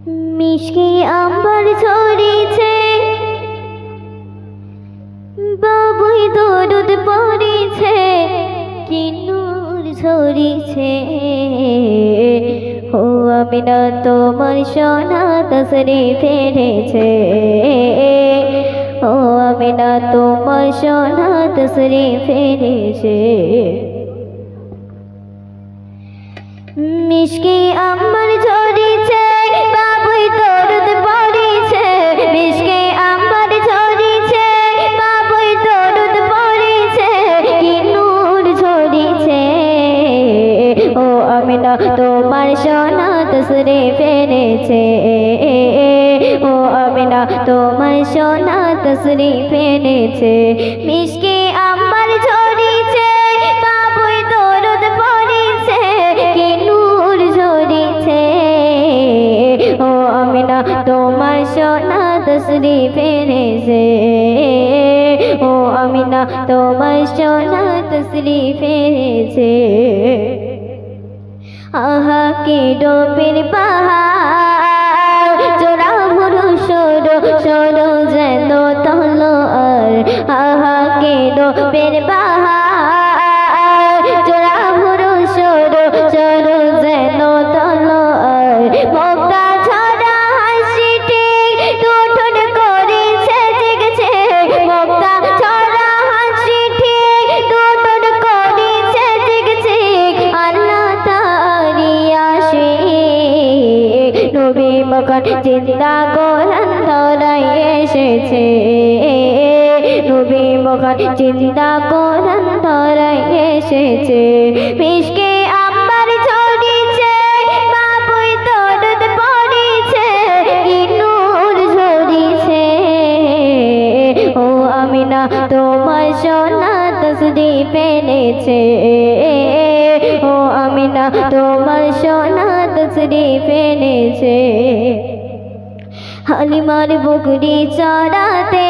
মিষ্টি আম্বার ঝরেছে, বাবুই দরুদ পড়েছে, কি নূর ঝরেছে। ও আমিনা তোমার সোনা তসরে ফেলেছে, ও আমিনা তোমার সোনা তসরে ফেলেছে। মিষ্টি আম্বার ঝরেছে, বাবুই দরুদ পড়েছে, মিষ্টি আম্বার ঝরেছে, বাবুই দরুদ পড়েছে, কি নূর ঝরেছে। ও আমিনা তোমার সোনা তসরে ফেলেছে, ও আমিনা তোমার সোনা তসরে ফেলেছে। মিষ্টি আম্বার ঝরেছে, বাবুই দরুদ পড়েছে, কি নূর ঝরেছে। ও আমিনা তোমার সোনা তসরে ফেলেছে, ও আমিনা তোমার সোনা তসরে ফেলেছে। আহা কে ডোবের পাহাড়, জোড়া ভরু সরো সরো যেন তলোয়ার। আহা কে ডোবের পাহাড়, জোড়া ভরু সরো সরো যেন তলোয়ার। মুক্তা ছড়া হাসিটি দুঠুন করেছে জেগেছে, মুক্তা ছড়া হাসিটি দুঠুন করেছে জেগেছে। আল্লাহ তারি আশিক নবী মকান চিন্তা কোরআন ধরায় এসেছে, নবী মকান চিন্তা কোরআন ধরায় এসেছে। মিষ্টি আম্বার ঝরেছে, বাবুই দরুদ পড়েছে, কি নূর ঝরেছে। ও আমিনা তোমার সোনা তসরে ফেলেছে, ও আমিনা তোমার সোনা তসরে ফেলেছে। হালিমার বকরি চড়াতে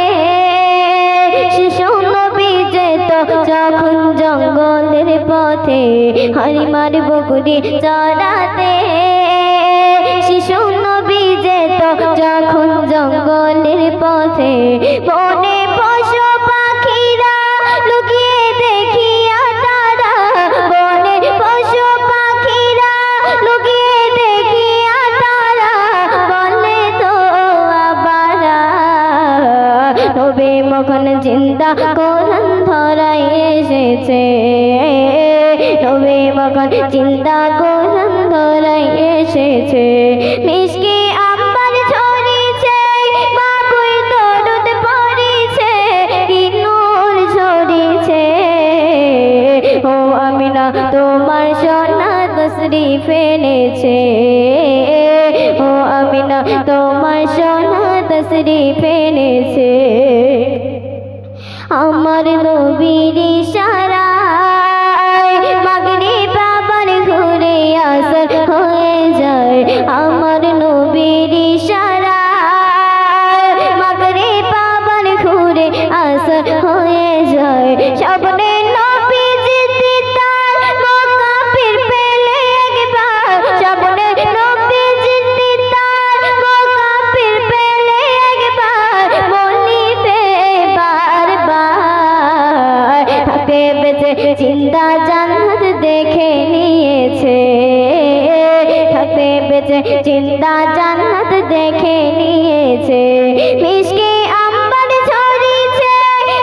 শিশু নবী যেত যখন জঙ্গলের পথে, হালিমার বকরি চড়াতে শিশু নবী যেত যখন জঙ্গলের পথে। বনে পশু পাখিরা লুকিয়ে দেখিয়া তারা, বনে পশু পাখিরা লুকিয়ে দেখিয়া তারা বলে তো আবারা। নবী মখন জিন্দা কোরআন ধরায় এসেছে, নবী মখন জিন্দা কোরআন ধরায় এসেছে। মিষ্টি আম্বার ঝরেছে, বাবুই দরুদ পড়েছে, কি নূর ঝরেছে। ও আমিনা তোমার সোনা তসরে ফেলেছে, ও আমিনা তোমার সোনা তসরে ফেলেছে। আমার নবীর ইশারায় মাগরিব আবার ঘুরে আসর হয়ে যায়, আমার নবীর ইশারায় মাগরিব আবার ঘুরে আসর হয়ে যায়। স্বপ্নে নবীজি দিদার মুকাফির পেলে একবার, স্বপ্নে নবীজি দিদার মুকাফির পেলে একবার, বলিবে বারবার থাকতে বেঁচে জিন্দা জান্নাত দেখে নিয়েছে, থাকতে বেঁচে জিন্দা জান্নাত দেখে নিয়েছে। মিষ্টি আম্বার ঝরেছে,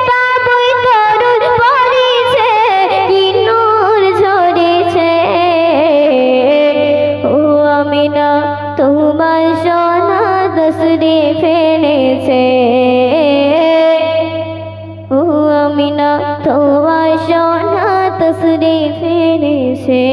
বাবুই দরুদ পড়েছে, কি নূর ঝরেছে। ও আমিনা তোমার সোনা তসরে ফেলেছে, ও আমিনা তোমার সোনা তসরে ফেলেছে।